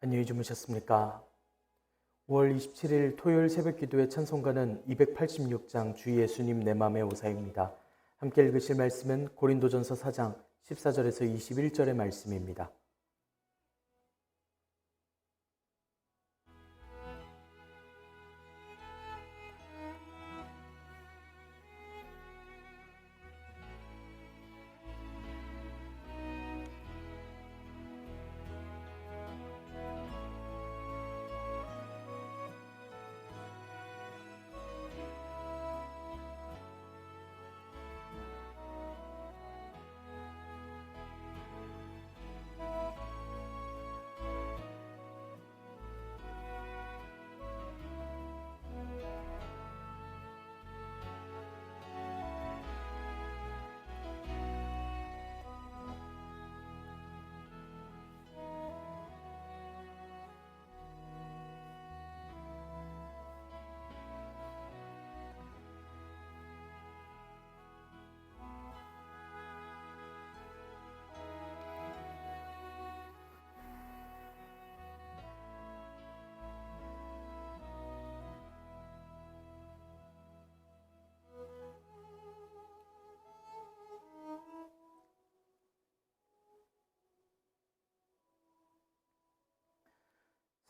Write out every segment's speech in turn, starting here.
안녕히 주무셨습니까? 5월 27일 토요일 새벽 기도의 찬송가는 286장 주 예수님 내 맘에 오사입니다. 함께 읽으실 말씀은 고린도전서 4장 14절에서 21절의 말씀입니다.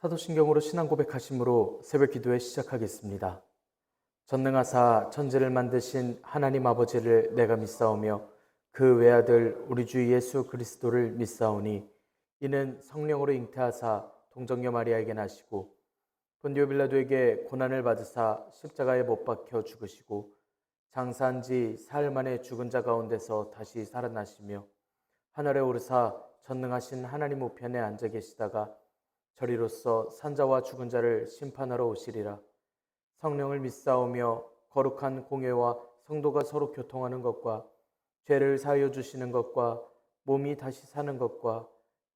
사도신경으로 신앙 고백하심으로 새벽 기도회 시작하겠습니다. 전능하사 천지를 만드신 하나님 아버지를 내가 믿사오며 그 외아들 우리 주 예수 그리스도를 믿사오니 이는 성령으로 잉태하사 동정녀 마리아에게 나시고 본디오 빌라도에게 고난을 받으사 십자가에 못 박혀 죽으시고 장사한 지 사흘 만에 죽은 자 가운데서 다시 살아나시며 하늘에 오르사 전능하신 하나님 우편에 앉아 계시다가 저리로서 산자와 죽은 자를 심판하러 오시리라. 성령을 믿사오며 거룩한 공회와 성도가 서로 교통하는 것과 죄를 사하여 주시는 것과 몸이 다시 사는 것과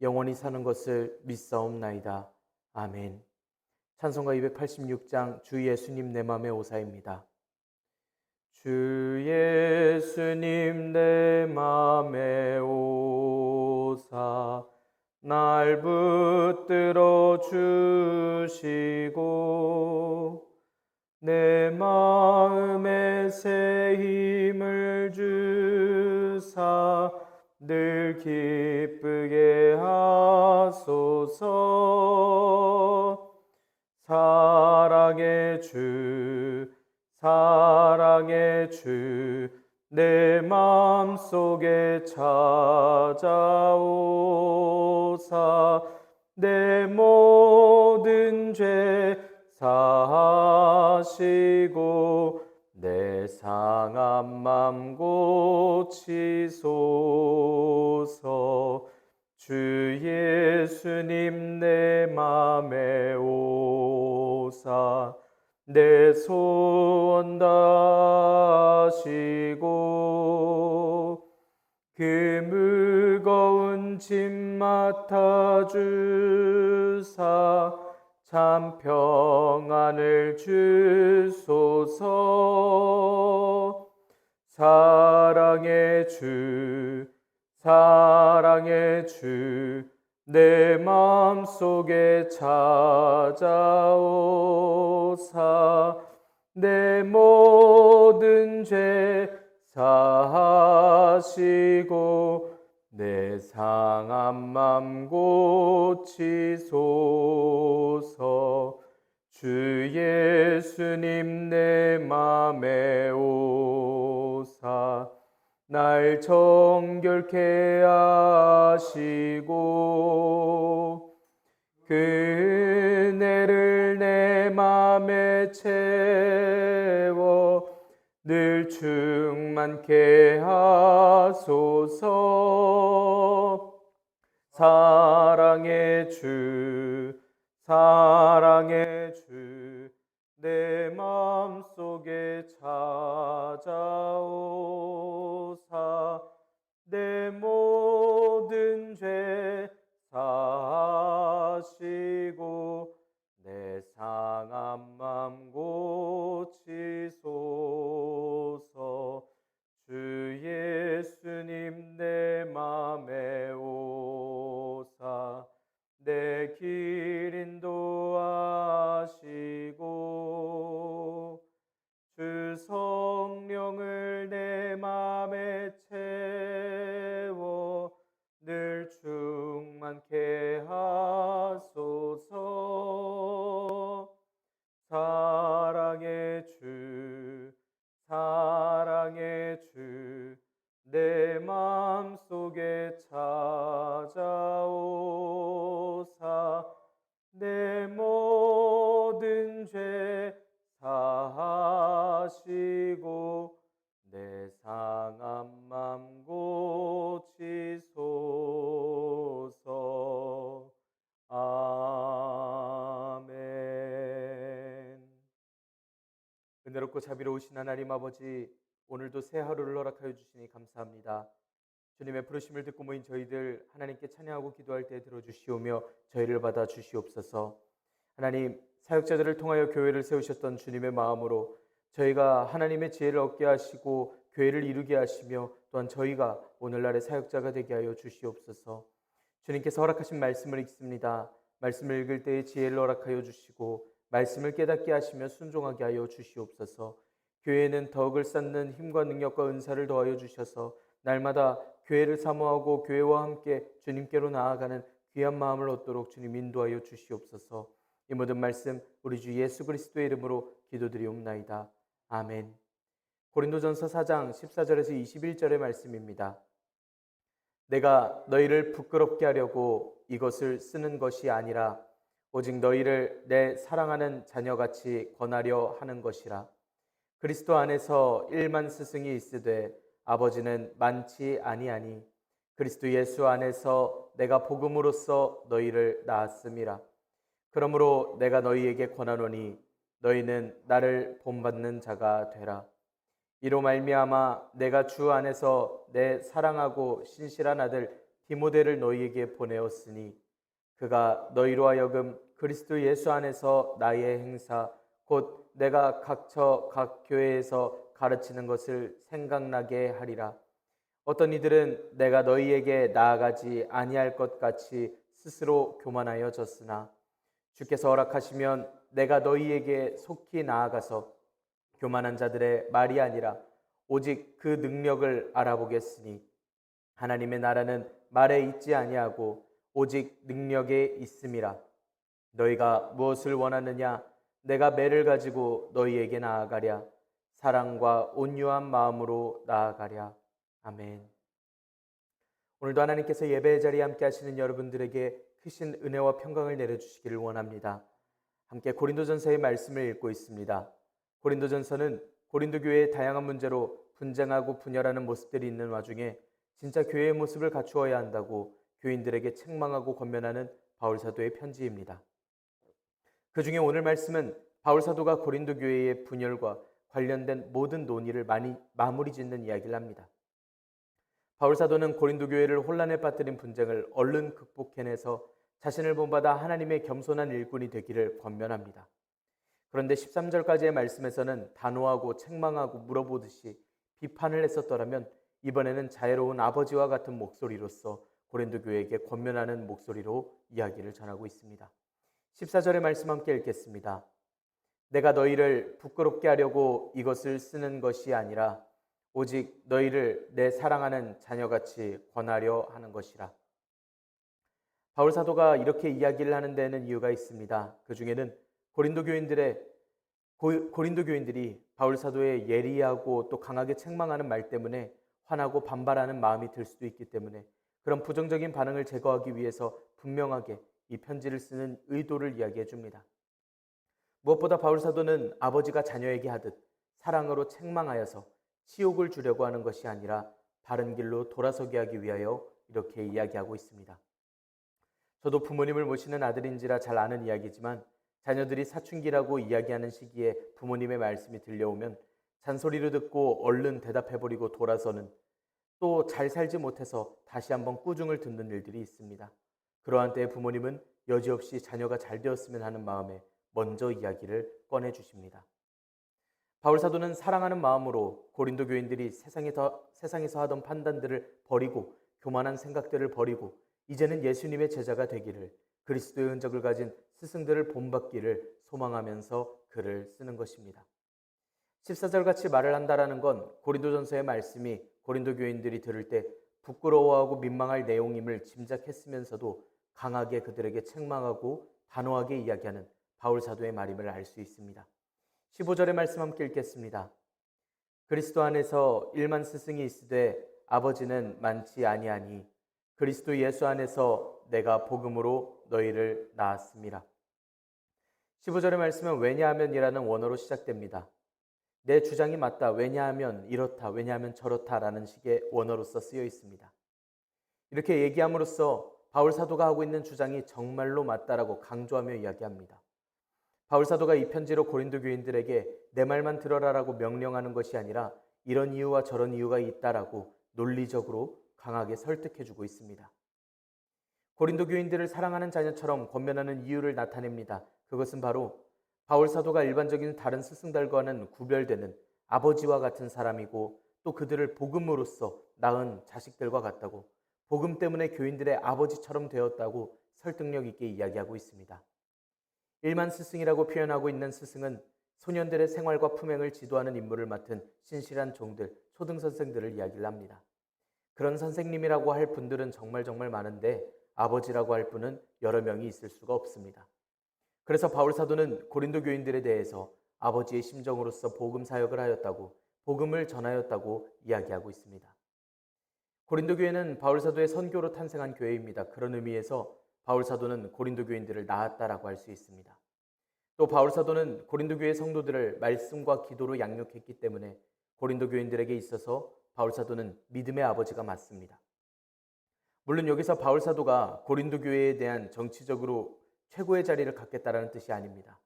영원히 사는 것을 믿사옵나이다. 아멘. 찬송가 286장 주 예수님 내 맘에 오사입니다. 주 예수님 내 맘에 오사 날 붙들어 주시고 내 마음에 새 힘을 주사 늘 기쁘게 하소서. 사랑의 주 내 맘속에 찾아오사 내 모든 죄 사하시고 내 상한 맘 고치소서. 주 예수님 내 맘에 오사 내 소원 다시고 그 무거운 짐 맡아주사 참 평안을 주소서. 사랑의 주 내 마음속에 찾아오사 내 모든 죄 사하시고 내 상한 맘 고치소서. 주 예수님 내 맘에 오사 날 정결케 하시고 그 은혜를 내 맘에 채워 늘 충만케 하소서. 사랑의 주 내 마음속에 찾아오사 내 모든 죄 사하시고 내 상한 맘 고치소서. 주 예수님 내 맘에 오사 내 길 충만케 하소서. 사랑의 주, 사랑의 주, 내 맘속에 찾아오사 내 모든 죄 사하시고 내 상한 맘 고치소서. 아멘. 은혜롭고 자비로우신 하나님 아버지, 오늘도 새 하루를 허락하여 주시니 감사합니다. 주님의 부르심을 듣고 모인 저희들 하나님께 찬양하고 기도할 때 들어주시오며 저희를 받아 주시옵소서. 하나님, 사역자들을 통하여 교회를 세우셨던 주님의 마음으로 저희가 하나님의 지혜를 얻게 하시고 교회를 이루게 하시며 또한 저희가 오늘날의 사역자가 되게 하여 주시옵소서. 주님께서 허락하신 말씀을 읽습니다. 말씀을 읽을 때의 지혜를 허락하여 주시고 말씀을 깨닫게 하시며 순종하게 하여 주시옵소서. 교회에는 덕을 쌓는 힘과 능력과 은사를 더하여 주셔서 날마다 교회를 사모하고 교회와 함께 주님께로 나아가는 귀한 마음을 얻도록 주님 인도하여 주시옵소서. 이 모든 말씀 우리 주 예수 그리스도의 이름으로 기도드리옵나이다. 아멘. 고린도전서 4장 14절에서 21절의 말씀입니다. 내가 너희를 부끄럽게 하려고 이것을 쓰는 것이 아니라 오직 너희를 내 사랑하는 자녀같이 권하려 하는 것이라. 그리스도 안에서 일만 스승이 있으되 아버지는 많지 아니하니 그리스도 예수 안에서 내가 복음으로써 너희를 낳았음이라. 그러므로 내가 너희에게 권하노니 너희는 나를 본받는 자가 되라. 이로 말미암아 내가 주 안에서 내 사랑하고 신실한 아들 디모데를 너희에게 보내었으니 그가 너희로 하여금 그리스도 예수 안에서 나의 행사 곧 내가 각처 각 교회에서 가르치는 것을 생각나게 하리라. 어떤 이들은 내가 너희에게 나아가지 아니할 것 같이 스스로 교만하여 졌으나 주께서 허락하시면 내가 너희에게 속히 나아가서 교만한 자들의 말이 아니라 오직 그 능력을 알아보겠으니 하나님의 나라는 말에 있지 아니하고 오직 능력에 있음이라. 너희가 무엇을 원하느냐? 내가 매를 가지고 너희에게 나아가랴. 사랑과 온유한 마음으로 나아가랴. 아멘. 오늘도 하나님께서 예배의 자리에 함께 하시는 여러분들에게 크신 은혜와 평강을 내려주시기를 원합니다. 함께 고린도전서의 말씀을 읽고 있습니다. 고린도전서는 고린도 교회의 다양한 문제로 분쟁하고 분열하는 모습들이 있는 와중에 진짜 교회의 모습을 갖추어야 한다고 교인들에게 책망하고 권면하는 바울사도의 편지입니다. 그 중에 오늘 말씀은 바울사도가 고린도 교회의 분열과 관련된 모든 논의를 마무리 짓는 이야기를 합니다. 바울사도는 고린도 교회를 혼란에 빠뜨린 분쟁을 얼른 극복해내서 자신을 본받아 하나님의 겸손한 일꾼이 되기를 권면합니다. 그런데 13절까지의 말씀에서는 단호하고 책망하고 물어보듯이 비판을 했었더라면 이번에는 자애로운 아버지와 같은 목소리로서 고린도 교회에게 권면하는 목소리로 이야기를 전하고 있습니다. 14절의 말씀 함께 읽겠습니다. 내가 너희를 부끄럽게 하려고 이것을 쓰는 것이 아니라 오직 너희를 내 사랑하는 자녀같이 권하려 하는 것이라. 바울 사도가 이렇게 이야기를 하는 데에는 이유가 있습니다. 그 중에는 고린도 교인들이 바울 사도의 예리하고 또 강하게 책망하는 말 때문에 화나고 반발하는 마음이 들 수도 있기 때문에 그런 부정적인 반응을 제거하기 위해서 분명하게 이 편지를 쓰는 의도를 이야기해 줍니다. 무엇보다 바울 사도는 아버지가 자녀에게 하듯 사랑으로 책망하여서 치욕을 주려고 하는 것이 아니라 바른 길로 돌아서게 하기 위하여 이렇게 이야기하고 있습니다. 저도 부모님을 모시는 아들인지라 잘 아는 이야기지만 자녀들이 사춘기라고 이야기하는 시기에 부모님의 말씀이 들려오면 잔소리를 듣고 얼른 대답해버리고 돌아서는 또 잘 살지 못해서 다시 한번 꾸중을 듣는 일들이 있습니다. 그러한 때에 부모님은 여지없이 자녀가 잘 되었으면 하는 마음에 먼저 이야기를 꺼내주십니다. 바울 사도는 사랑하는 마음으로 고린도 교인들이 세상에서 하던 판단들을 버리고 교만한 생각들을 버리고 이제는 예수님의 제자가 되기를 그리스도의 흔적을 가진 스승들을 본받기를 소망하면서 글을 쓰는 것입니다. 14절같이 말을 한다라는 건 고린도전서의 말씀이 고린도 교인들이 들을 때 부끄러워하고 민망할 내용임을 짐작했으면서도 강하게 그들에게 책망하고 단호하게 이야기하는 바울 사도의 말임을 알 수 있습니다. 15절의 말씀 함께 읽겠습니다. 그리스도 안에서 일만 스승이 있으되 아버지는 많지 아니하니 그리스도 예수 안에서 내가 복음으로 너희를 낳았습니다. 15절의 말씀은 왜냐하면이라는 원어로 시작됩니다. 내 주장이 맞다, 왜냐하면 이렇다, 왜냐하면 저렇다라는 식의 원어로서 쓰여 있습니다. 이렇게 얘기함으로써 바울 사도가 하고 있는 주장이 정말로 맞다라고 강조하며 이야기합니다. 바울 사도가 이 편지로 고린도 교인들에게 내 말만 들어라라고 명령하는 것이 아니라 이런 이유와 저런 이유가 있다라고 논리적으로 강하게 설득해주고 있습니다. 고린도 교인들을 사랑하는 자녀처럼 권면하는 이유를 나타냅니다. 그것은 바로 바울 사도가 일반적인 다른 스승들과는 구별되는 아버지와 같은 사람이고 또 그들을 복음으로써 낳은 자식들과 같다고, 복음 때문에 교인들의 아버지처럼 되었다고 설득력 있게 이야기하고 있습니다. 일만 스승이라고 표현하고 있는 스승은 소년들의 생활과 품행을 지도하는 임무를 맡은 신실한 종들, 초등선생들을 이야기를 합니다. 그런 선생님이라고 할 분들은 정말 많은데 아버지라고 할 분은 여러 명이 있을 수가 없습니다. 그래서 바울 사도는 고린도 교인들에 대해서 아버지의 심정으로서 복음 사역을 하였다고, 복음을 전하였다고 이야기하고 있습니다. 고린도 교회는 바울 사도의 선교로 탄생한 교회입니다. 그런 의미에서 바울 사도는 고린도 교인들을 낳았다라고 할 수 있습니다. 또 바울 사도는 고린도 교회 성도들을 말씀과 기도로 양육했기 때문에 고린도 교인들에게 있어서 바울 사도는 믿음의 아버지가 맞습니다. 물론 여기서 바울 사도가 고린도 교회에 대한 정치적으로 최고의 자리를 갖겠다라는 뜻이 아닙니다.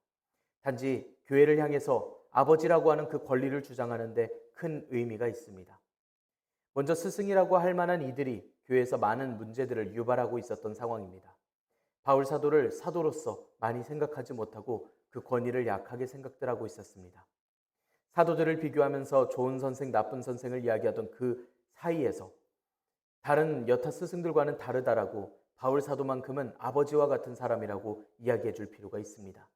단지 교회를 향해서 아버지라고 하는 그 권리를 주장하는데 큰 의미가 있습니다. 먼저 스승이라고 할 만한 이들이 교회에서 많은 문제들을 유발하고 있었던 상황입니다. 바울 사도를 사도로서 많이 생각하지 못하고 그 권위를 약하게 생각들 하고 있었습니다. 사도들을 비교하면서 좋은 선생, 나쁜 선생을 이야기하던 그 사이에서 다른 여타 스승들과는 다르다라고 바울 사도만큼은 아버지와 같은 사람이라고 이야기해 줄 필요가 있습니다.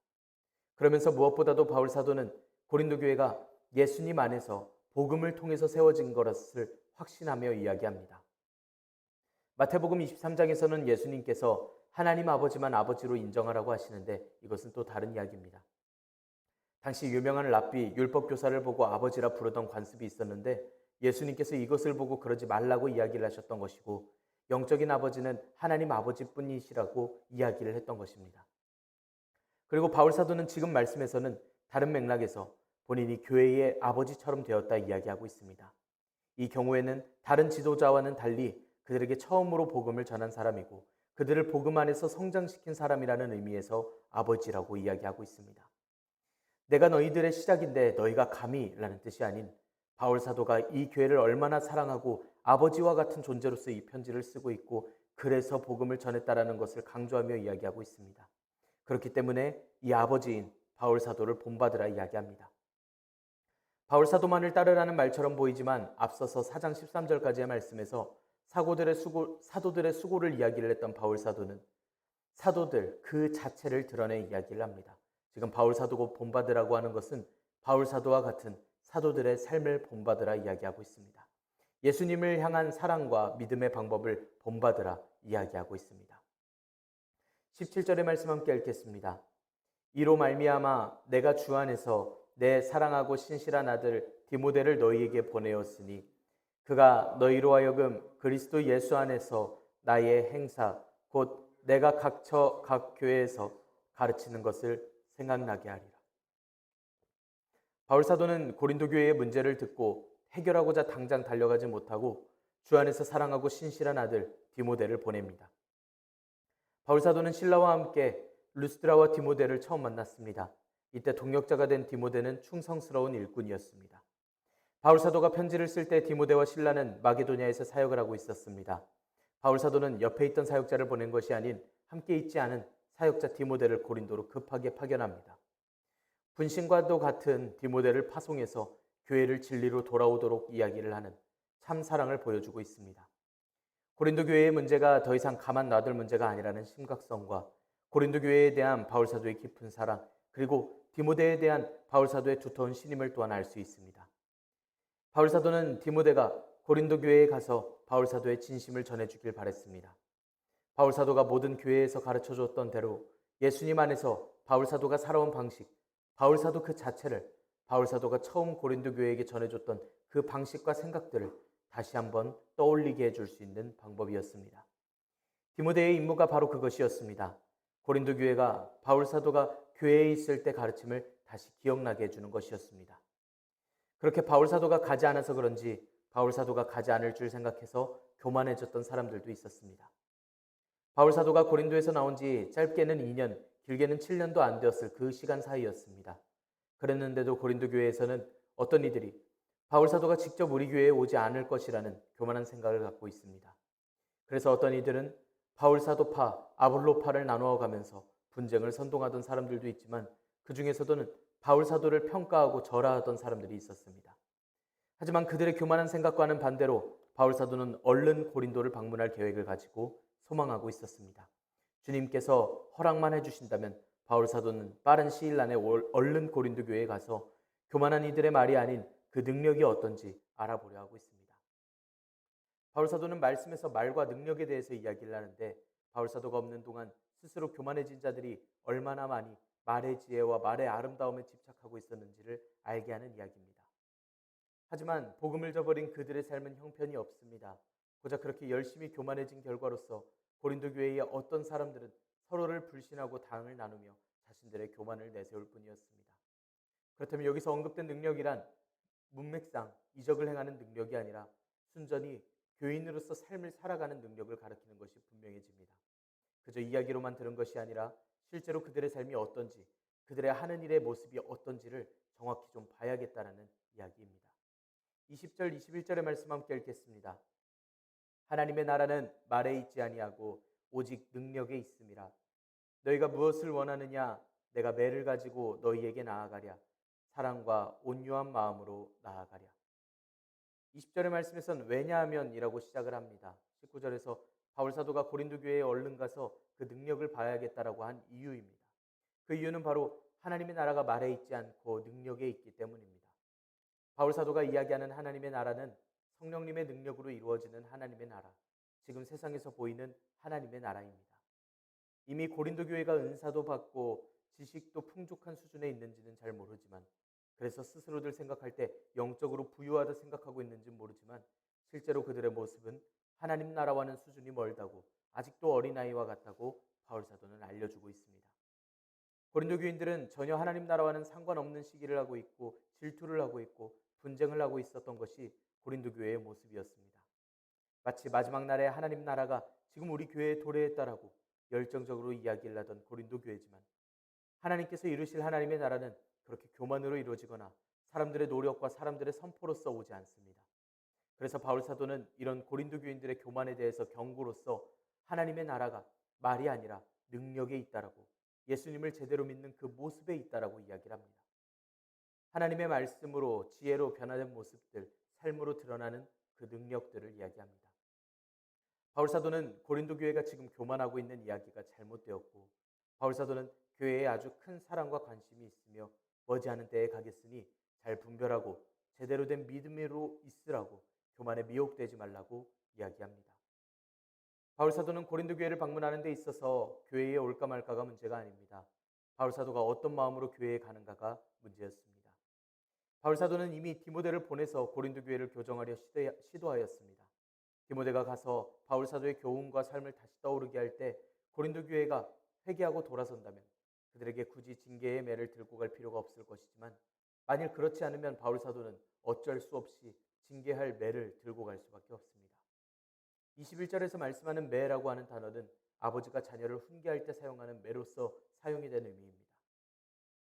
그러면서 무엇보다도 바울 사도는 고린도 교회가 예수님 안에서 복음을 통해서 세워진 것을 확신하며 이야기합니다. 마태복음 23장에서는 예수님께서 하나님 아버지만 아버지로 인정하라고 하시는데 이것은 또 다른 이야기입니다. 당시 유명한 랍비 율법교사를 보고 아버지라 부르던 관습이 있었는데 예수님께서 이것을 보고 그러지 말라고 이야기를 하셨던 것이고, 영적인 아버지는 하나님 아버지뿐이시라고 이야기를 했던 것입니다. 그리고 바울 사도는 지금 말씀에서는 다른 맥락에서 본인이 교회의 아버지처럼 되었다 이야기하고 있습니다. 이 경우에는 다른 지도자와는 달리 그들에게 처음으로 복음을 전한 사람이고 그들을 복음 안에서 성장시킨 사람이라는 의미에서 아버지라고 이야기하고 있습니다. 내가 너희들의 시작인데 너희가 감히 라는 뜻이 아닌 바울 사도가 이 교회를 얼마나 사랑하고 아버지와 같은 존재로서 이 편지를 쓰고 있고 그래서 복음을 전했다라는 것을 강조하며 이야기하고 있습니다. 그렇기 때문에 이 아버지인 바울 사도를 본받으라 이야기합니다. 바울 사도만을 따르라는 말처럼 보이지만 앞서서 4장 13절까지의 말씀에서 사도들의 수고를 이야기를 했던 바울 사도는 사도들 그 자체를 드러내 이야기를 합니다. 지금 바울 사도고 본받으라고 하는 것은 바울 사도와 같은 사도들의 삶을 본받으라 이야기하고 있습니다. 예수님을 향한 사랑과 믿음의 방법을 본받으라 이야기하고 있습니다. 17절의 말씀 함께 읽겠습니다. 이로 말미암아 내가 주 안에서 내 사랑하고 신실한 아들 디모데를 너희에게 보내었으니 그가 너희로 하여금 그리스도 예수 안에서 나의 행사 곧 내가 각 교회에서 가르치는 것을 생각나게 하리라. 바울 사도는 고린도 교회의 문제를 듣고 해결하고자 당장 달려가지 못하고 주 안에서 사랑하고 신실한 아들 디모데를 보냅니다. 바울 사도는 실라와 함께 루스드라와 디모데를 처음 만났습니다. 이때 동역자가 된 디모데는 충성스러운 일꾼이었습니다. 바울 사도가 편지를 쓸 때 디모데와 실라는 마게도냐에서 사역을 하고 있었습니다. 바울 사도는 옆에 있던 사역자를 보낸 것이 아닌 함께 있지 않은 사역자 디모데를 고린도로 급하게 파견합니다. 분신과도 같은 디모데를 파송해서 교회를 진리로 돌아오도록 이야기를 하는 참 사랑을 보여주고 있습니다. 고린도 교회의 문제가 더 이상 가만 놔둘 문제가 아니라는 심각성과 고린도 교회에 대한 바울 사도의 깊은 사랑, 그리고 디모데에 대한 바울 사도의 두터운 신임을 또한 알 수 있습니다. 바울 사도는 디모데가 고린도 교회에 가서 바울 사도의 진심을 전해주길 바랬습니다. 바울 사도가 모든 교회에서 가르쳐 줬던 대로 예수님 안에서 바울 사도가 살아온 방식, 바울 사도 그 자체를 바울 사도가 처음 고린도 교회에게 전해줬던 그 방식과 생각들을 다시 한번 떠올리게 해줄 수 있는 방법이었습니다. 디모데의 임무가 바로 그것이었습니다. 고린도 교회가 바울 사도가 교회에 있을 때 가르침을 다시 기억나게 해주는 것이었습니다. 그렇게 바울 사도가 가지 않아서 그런지 바울 사도가 가지 않을 줄 생각해서 교만해졌던 사람들도 있었습니다. 바울 사도가 고린도에서 나온 지 짧게는 2년, 길게는 7년도 안 되었을 그 시간 사이였습니다. 그랬는데도 고린도 교회에서는 어떤 이들이 바울 사도가 직접 우리 교회에 오지 않을 것이라는 교만한 생각을 갖고 있습니다. 그래서 어떤 이들은 바울 사도파, 아볼로파를 나누어 가면서 분쟁을 선동하던 사람들도 있지만 그 중에서도는 바울 사도를 평가하고 절하하던 사람들이 있었습니다. 하지만 그들의 교만한 생각과는 반대로 바울 사도는 얼른 고린도를 방문할 계획을 가지고 소망하고 있었습니다. 주님께서 허락만 해주신다면 바울 사도는 빠른 시일 안에 얼른 고린도 교회에 가서 교만한 이들의 말이 아닌 그 능력이 어떤지 알아보려 하고 있습니다. 바울 사도는 말씀에서 말과 능력에 대해서 이야기를 하는데 바울 사도가 없는 동안 스스로 교만해진 자들이 얼마나 많이 말의 지혜와 말의 아름다움에 집착하고 있었는지를 알게 하는 이야기입니다. 하지만 복음을 저버린 그들의 삶은 형편이 없습니다. 고작 그렇게 열심히 교만해진 결과로서 고린도 교회의 어떤 사람들은 서로를 불신하고 당을 나누며 자신들의 교만을 내세울 뿐이었습니다. 그렇다면 여기서 언급된 능력이란 문맥상 이적을 행하는 능력이 아니라 순전히 교인으로서 삶을 살아가는 능력을 가리키는 것이 분명해집니다. 그저 이야기로만 들은 것이 아니라 실제로 그들의 삶이 어떤지, 그들의 하는 일의 모습이 어떤지를 정확히 좀 봐야겠다는 이야기입니다. 20절, 21절의 말씀 함께 읽겠습니다. 하나님의 나라는 말에 있지 아니하고 오직 능력에 있음이라. 너희가 무엇을 원하느냐? 내가 매를 가지고 너희에게 나아가랴. 사랑과 온유한 마음으로 나아가랴. 20절의 말씀에서는 왜냐하면이라고 시작을 합니다. 19절에서 바울 사도가 고린도 교회에 얼른 가서 그 능력을 봐야겠다라고 한 이유입니다. 그 이유는 바로 하나님의 나라가 말에 있지 않고 능력에 있기 때문입니다. 바울 사도가 이야기하는 하나님의 나라는 성령님의 능력으로 이루어지는 하나님의 나라, 지금 세상에서 보이는 하나님의 나라입니다. 이미 고린도 교회가 은사도 받고 지식도 풍족한 수준에 있는지는 잘 모르지만, 그래서 스스로들 생각할 때 영적으로 부유하다 생각하고 있는지는 모르지만 실제로 그들의 모습은 하나님 나라와는 수준이 멀다고, 아직도 어린아이와 같다고 바울 사도는 알려주고 있습니다. 고린도 교인들은 전혀 하나님 나라와는 상관없는 시기를 하고 있고 질투를 하고 있고 분쟁을 하고 있었던 것이 고린도 교회의 모습이었습니다. 마치 마지막 날에 하나님 나라가 지금 우리 교회에 도래했다라고 열정적으로 이야기를 하던 고린도 교회지만, 하나님께서 이루실 하나님의 나라는 그렇게 교만으로 이루어지거나 사람들의 노력과 사람들의 선포로서 오지 않습니다. 그래서 바울 사도는 이런 고린도 교인들의 교만에 대해서 경고로서 하나님의 나라가 말이 아니라 능력에 있다라고, 예수님을 제대로 믿는 그 모습에 있다라고 이야기를 합니다. 하나님의 말씀으로 지혜로 변화된 모습들, 삶으로 드러나는 그 능력들을 이야기합니다. 바울 사도는 고린도 교회가 지금 교만하고 있는 이야기가 잘못되었고, 바울 사도는 교회에 아주 큰 사랑과 관심이 있으며 머지않은 때에 가겠으니 잘 분별하고 제대로 된 믿음으로 있으라고, 교만에 미혹되지 말라고 이야기합니다. 바울 사도는 고린도 교회를 방문하는 데 있어서 교회에 올까 말까가 문제가 아닙니다. 바울 사도가 어떤 마음으로 교회에 가는가가 문제였습니다. 바울 사도는 이미 디모데를 보내서 고린도 교회를 교정하려 시도하였습니다. 디모데가 가서 바울 사도의 교훈과 삶을 다시 떠오르게 할 때 고린도 교회가 회개하고 돌아선다면 그들에게 굳이 징계의 매를 들고 갈 필요가 없을 것이지만, 만일 그렇지 않으면 바울 사도는 어쩔 수 없이 징계할 매를 들고 갈 수밖에 없습니다. 21절에서 말씀하는 매라고 하는 단어는 아버지가 자녀를 훈계할 때 사용하는 매로서 사용이 되는 의미입니다.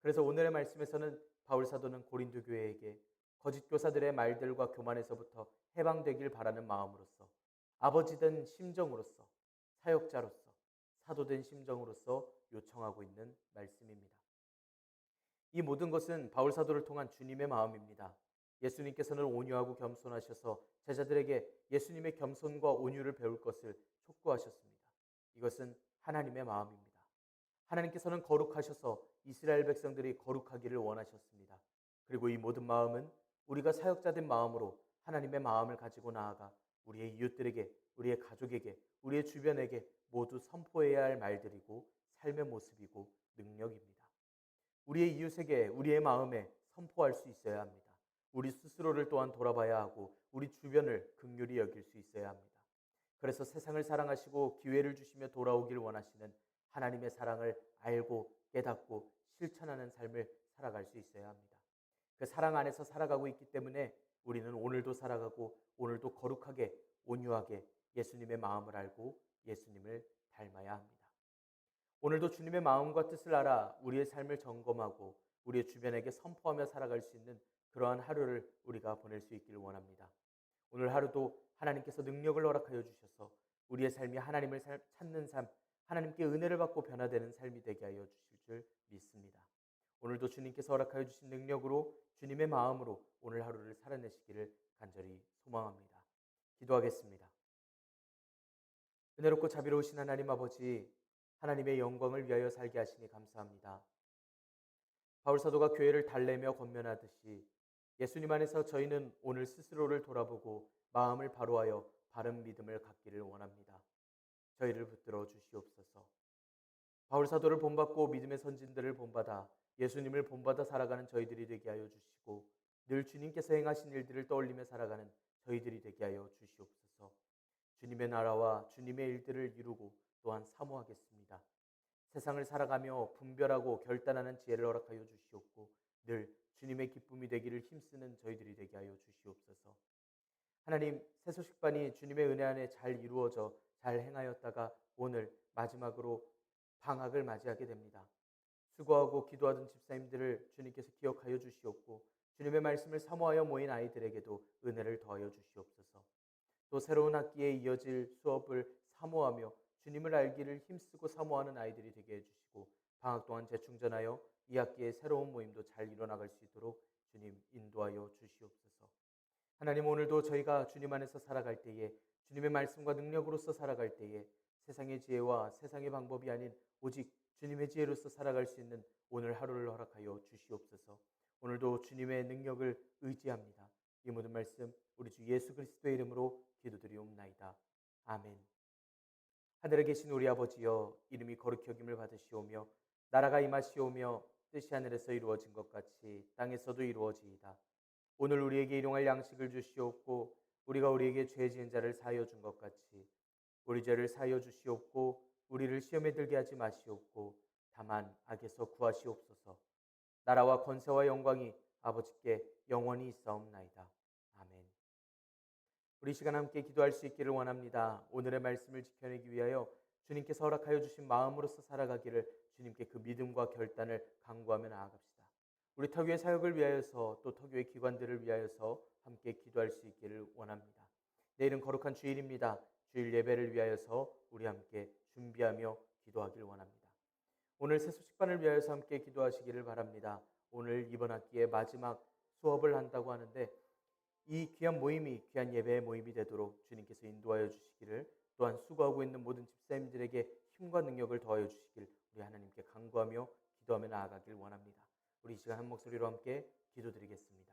그래서 오늘의 말씀에서는 바울 사도는 고린도 교회에게 거짓 교사들의 말들과 교만에서부터 해방되길 바라는 마음으로서, 아버지된 심정으로서, 사역자로서, 사도된 심정으로서 요청하고 있는 말씀입니다. 이 모든 것은 바울 사도를 통한 주님의 마음입니다. 예수님께서는 온유하고 겸손하셔서 제자들에게 예수님의 겸손과 온유를 배울 것을 촉구하셨습니다. 이것은 하나님의 마음입니다. 하나님께서는 거룩하셔서 이스라엘 백성들이 거룩하기를 원하셨습니다. 그리고 이 모든 마음은 우리가 사역자된 마음으로 하나님의 마음을 가지고 나아가 우리의 이웃들에게, 우리의 가족에게, 우리의 주변에게 모두 선포해야 할 말들이고 삶의 모습이고 능력입니다. 우리의 이웃에게, 우리의 마음에 선포할 수 있어야 합니다. 우리 스스로를 또한 돌아봐야 하고 우리 주변을 긍휼히 여길 수 있어야 합니다. 그래서 세상을 사랑하시고 기회를 주시며 돌아오길 원하시는 하나님의 사랑을 알고 깨닫고 실천하는 삶을 살아갈 수 있어야 합니다. 그 사랑 안에서 살아가고 있기 때문에 우리는 오늘도 살아가고 오늘도 거룩하게 온유하게 예수님의 마음을 알고 예수님을 닮아야 합니다. 오늘도 주님의 마음과 뜻을 알아 우리의 삶을 점검하고 우리의 주변에게 선포하며 살아갈 수 있는 그러한 하루를 우리가 보낼 수 있기를 원합니다. 오늘 하루도 하나님께서 능력을 허락하여 주셔서 우리의 삶이 하나님을 찾는 삶, 하나님께 은혜를 받고 변화되는 삶이 되게 하여 주실 줄 믿습니다. 오늘도 주님께서 허락하여 주신 능력으로 주님의 마음으로 오늘 하루를 살아내시기를 간절히 소망합니다. 기도하겠습니다. 은혜롭고 자비로우신 하나님 아버지, 하나님의 영광을 위하여 살게 하시니 감사합니다. 바울사도가 교회를 달래며 권면하듯이 예수님 안에서 저희는 오늘 스스로를 돌아보고 마음을 바로하여 바른 믿음을 갖기를 원합니다. 저희를 붙들어 주시옵소서. 바울사도를 본받고 믿음의 선진들을 본받아 예수님을 본받아 살아가는 저희들이 되게 하여 주시고 늘 주님께서 행하신 일들을 떠올리며 살아가는 저희들이 되게 하여 주시옵소서. 주님의 나라와 주님의 일들을 이루고 또한 사모하겠습니다. 세상을 살아가며 분별하고 결단하는 지혜를 허락하여 주시옵고 늘 주님의 기쁨이 되기를 힘쓰는 저희들이 되게 하여 주시옵소서. 하나님, 새소식반이 주님의 은혜 안에 잘 이루어져 잘 행하였다가 오늘 마지막으로 방학을 맞이하게 됩니다. 수고하고 기도하던 집사님들을 주님께서 기억하여 주시옵고 주님의 말씀을 사모하여 모인 아이들에게도 은혜를 더하여 주시옵소서. 또 새로운 학기에 이어질 수업을 사모하며 주님을 알기를 힘쓰고 사모하는 아이들이 되게 해주시고 방학 동안 재충전하여 이 학기에 새로운 모임도 잘 이뤄나갈 수 있도록 주님 인도하여 주시옵소서. 하나님, 오늘도 저희가 주님 안에서 살아갈 때에 주님의 말씀과 능력으로서 살아갈 때에 세상의 지혜와 세상의 방법이 아닌 오직 주님의 지혜로서 살아갈 수 있는 오늘 하루를 허락하여 주시옵소서. 오늘도 주님의 능력을 의지합니다. 이 모든 말씀 우리 주 예수 그리스도의 이름으로 기도드리옵나이다. 아멘. 하늘에 계신 우리 아버지여, 이름이 거룩히 여김을 받으시오며 나라가 임하시오며 뜻이 하늘에서 이루어진 것 같이 땅에서도 이루어지이다. 오늘 우리에게 일용할 양식을 주시옵고 우리가 우리에게 죄 지은 자를 사하여 준 것 같이 우리 죄를 사하여 주시옵고 우리를 시험에 들게 하지 마시옵고 다만 악에서 구하시옵소서. 나라와 권세와 영광이 아버지께 영원히 있사옵나이다. 아멘. 우리 시간 함께 기도할 수 있기를 원합니다. 오늘의 말씀을 지켜내기 위하여 주님께서 허락하여 주신 마음으로서 살아가기를 주님께 그 믿음과 결단을 간구하며 나아갑시다. 우리 터교의 사역을 위하여서 또 터교의 기관들을 위하여서 함께 기도할 수 있기를 원합니다. 내일은 거룩한 주일입니다. 주일 예배를 위하여서 우리 함께 준비하며 기도하기를 원합니다. 오늘 새소식반을 위하여서 함께 기도하시기를 바랍니다. 오늘 이번 학기의 마지막 수업을 한다고 하는데 이 귀한 모임이 귀한 예배의 모임이 되도록 주님께서 인도하여 주시기를, 또한 수고하고 있는 모든 집사님들에게 힘과 능력을 더하여 주시길 우리 하나님께 간구하며 기도하며 나아가길 원합니다. 우리 이 시간 한 목소리로 함께 기도드리겠습니다.